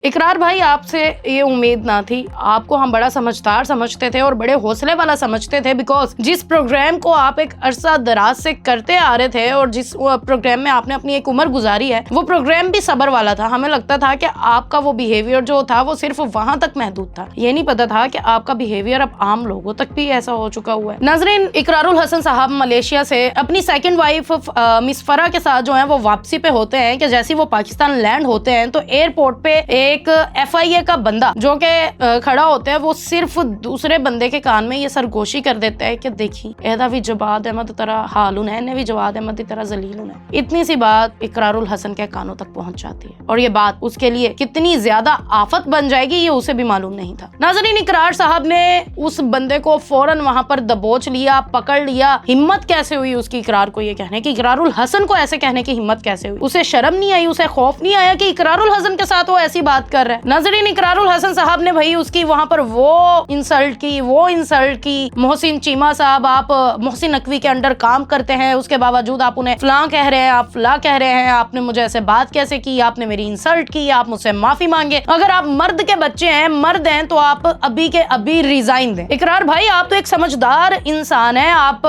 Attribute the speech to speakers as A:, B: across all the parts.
A: इकरार भाई, आपसे ये उम्मीद ना थी। आपको हम बड़ा समझदार समझते थे और बड़े हौसले वाला समझते थे, बिकॉज जिस प्रोग्राम को आप एक अरसा दराज से करते आ रहे थे और जिस प्रोग्राम में आपने अपनी एक उम्र गुजारी है, वो प्रोग्राम भी सबर वाला था। हमें लगता था कि आपका वो बिहेवियर जो था वो सिर्फ वहां तक महदूद था। ये नहीं पता था कि आपका बिहेवियर अब आम लोगों तक भी ऐसा हो चुका हुआ है। नाजरीन, इकरारुल हसन साहब मलेशिया से अपनी सेकंड वाइफ मिस फरा के साथ जो है वो वापसी पे होते हैं कि जैसे वो पाकिस्तान लैंड होते हैं तो एयरपोर्ट पे एक FIA का बंदा जो कि खड़ा होता है, वो सिर्फ दूसरे बंदे के कान में ये सरगोशी कर देता है कि देखी एदा भी जवाद अहमद तरह हालून है, ने भी जवाद अहमद की तरह जलीलून है। इतनी सी बात इकरारुल हसन के कानों तक पहुंच जाती है और ये बात उसके लिए कितनी ज्यादा आफत बन जाएगी ये उसे भी मालूम नहीं था। नाज़रीन, इकरार साहब ने उस बंदे को फौरन वहां पर दबोच लिया, पकड़ लिया। हिम्मत कैसे हुई उसकी इकरार को ये कहने की, इकरारुल हसन को ऐसे कहने की हिम्मत कैसे हुई? उसे शर्म नहीं आई, उसे खौफ नहीं आया कि इकरारुल हसन के साथ वो ऐसी बात कर रहा है? नाज़रीन, इकरारुल हसन साहब ने भाई उसकी वहां पर वो इंसल्ट की। मोहसिन चीमा साहब, आप मोहसिन नकवी के अंडर काम करते हैं, उसके बावजूद आप उन्हें फलां कह रहे हैं, आप फलां कह रहे हैं, आपने मुझे ऐसे बात कैसे की, आपने मेरी इंसल्ट की, आप मुझसे माफी मांगे। अगर आप मर्द के बच्चे हैं, मर्द हैं, तो आप अभी के अभी रिजाइन दें। इकरार भाई, आप तो एक समझदार इंसान है, आप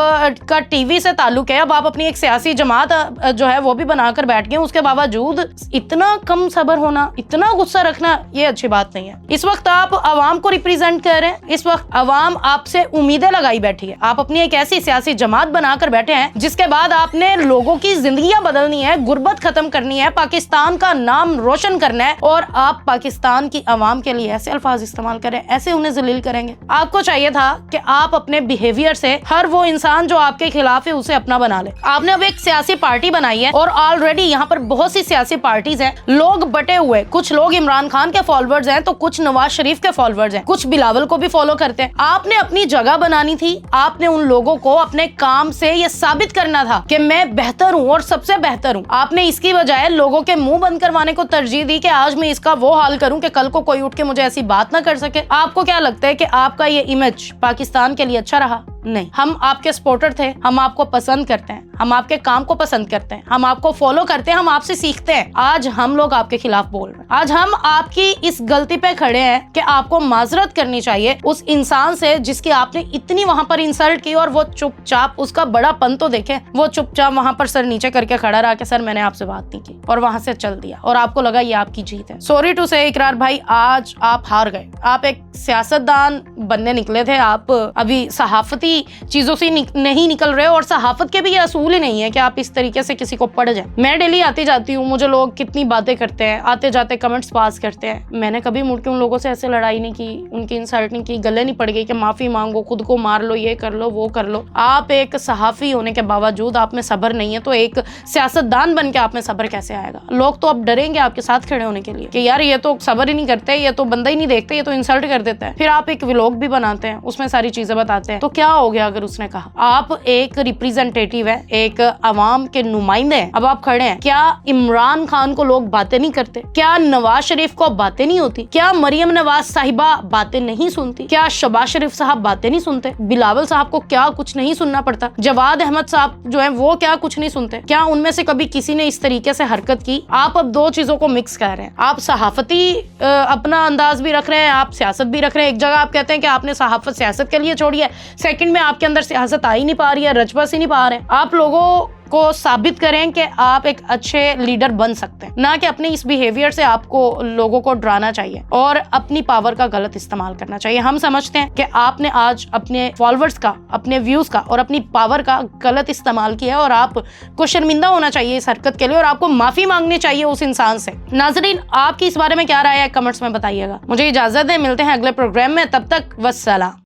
A: का टीवी से ताल्लुक है, अब आप अपनी एक सियासी जमात जो है वो भी बनाकर बैठ गए, उसके बावजूद इतना कम सब्र होना, इतना गुस्सा रखना, ये अच्छी बात नहीं है। इस वक्त आप अवाम को रिप्रेजेंट कर रहे हैं, इस वक्त अवाम आपसे उम्मीदें लगाई बैठी है। आप अपनी एक ऐसी सियासी जमात बनाकर बैठे हैं जिसके बाद आपने लोगों की जिंदगियां बदलनी है, गुर्बत खत्म करनी है, पाकिस्तान का नाम रोशन करना है, और आप पाकिस्तान की अवाम के लिए ऐसे अल्फाज इस्तेमाल करें, ऐसे उन्हें जलील करेंगे। आपको चाहिए था कि आप अपने बिहेवियर से हर वो इंसान जो आपके खिलाफ है उसे अपना बना ले। आपने अब एक सियासी पार्टी बनाई है और ऑलरेडी यहाँ पर बहुत सी सियासी पार्टीज हैं, लोग बटे हुए, कुछ लोग इमरान खान के फॉलोअर्स हैं तो कुछ नवाज शरीफ के फॉलोअर्स हैं, कुछ बिलावल को भी फॉलो करते हैं। आपने अपनी जगह बनानी थी, आपने उन लोगों को अपने काम से ये साबित करना था कि मैं बेहतर हूँ और सबसे बेहतर हूँ। आपने इसकी बजाय लोगों के मुंह बंद करवाने को तरजीह दी कि आज मैं इसका वो हाल करूँ कि कल को कोई उठ के मुझे ऐसी बात ना कर सके। आपको क्या लगता है कि आपका ये इमेज पाकिस्तान के लिए अच्छा रहा? नहीं। हम आपके सपोर्टर थे, हम आपको पसंद करते हैं, हम आपके काम को पसंद करते हैं, हम आपको फॉलो करते हैं, हम आपसे सीखते हैं। आज हम लोग आपके खिलाफ बोल रहे हैं, आज हम आपकी इस गलती पे खड़े हैं कि आपको माजरत करनी चाहिए उस इंसान से जिसकी आपने इतनी वहां पर इंसल्ट की, और वो चुपचाप, उसका बड़ापन तो देखें, वो चुपचाप वहां पर सर नीचे करके खड़ा रहा कि सर मैंने आपसे बात नहीं की, और वहां से चल दिया और आपको लगा ये आपकी जीत है। सॉरी टू से इकरार भाई, आज आप हार गए। आप एक सियासतदान बनने निकले थे, आप अभी सहाफती चीजों से नहीं निकल रहे हो, और सहाफत के भी ये असूल ही नहीं है कि आप इस तरीके से किसी को पढ़ जाए। मैं डेली आती जाती हूँ, मुझे लोग कितनी बातें करते हैं, आते जाते कमेंट्स पास करते हैं, मैंने कभी मुड़ के उन लोगों से ऐसे लड़ाई नहीं की, उनकी इंसल्ट नहीं की, गले नहीं पड़ गई कि माफी मांगो, खुद को मार लो, ये कर लो, वो कर लो। आप एक सहाफी होने के बावजूद आप में सब्र नहीं है, तो एक सियासतदान बन के आप में सब्र कैसे आएगा? लोग तो अब डरेंगे आपके साथ खड़े होने के लिए कि यार ये तो सब्र ही नहीं करते, ये तो बंदा ही नहीं देखते, ये तो इंसल्ट कर देता है। फिर आप एक व्लॉग भी बनाते हैं, उसमें सारी चीजें बताते हैं, तो क्या हो गया अगर उसने कहा? आप एक रिप्रेजेंटेटिव है, एक अवाम के नुमाइंदे हैं, अब आप खड़े हैं। क्या इमरान खान को लोग बातें नहीं करते? क्या नवाज शरीफ को बातें नहीं होती? क्या मरियम नवाज साहिबा बातें नहीं सुनती? क्या शहबाज शरीफ साहब बातें नहीं सुनते? बिलावल साहब को क्या कुछ नहीं सुनना पड़ता? जवाद अहमद साहब जो है वो क्या कुछ नहीं सुनते? क्या उनमें से कभी किसी ने इस तरीके से हरकत की? आप अब दो चीजों को मिक्स कर रहे हैं। आप सहाफती अपना अंदाज भी रख रहे हैं, आप सियासत भी रख रहे हैं। एक जगह आप कहते हैं कि आपने सहाफत सियासत के लिए छोड़ी है, सेकंड में आपके अंदर सियासत आ ही नहीं पा रही है, रजबस ही नहीं पा रहे हैं। आप लोगों को साबित करें कि आप एक अच्छे लीडर बन सकते हैं, ना कि अपने इस बिहेवियर से आपको लोगों को डराना चाहिए और अपनी पावर का गलत इस्तेमाल करना चाहिए। हम समझते हैं कि आपने आज अपने फॉलोअर्स का, अपने व्यूज का और अपनी पावर का गलत इस्तेमाल किया और आपको शर्मिंदा होना चाहिए इस हरकत के लिए, और आपको माफी मांगनी चाहिए उस इंसान से। नाजरीन, आपकी इस बारे में क्या राय है कमेंट्स में बताइएगा। मुझे इजाजत है, मिलते हैं अगले प्रोग्राम में, तब तक वस्सलाम।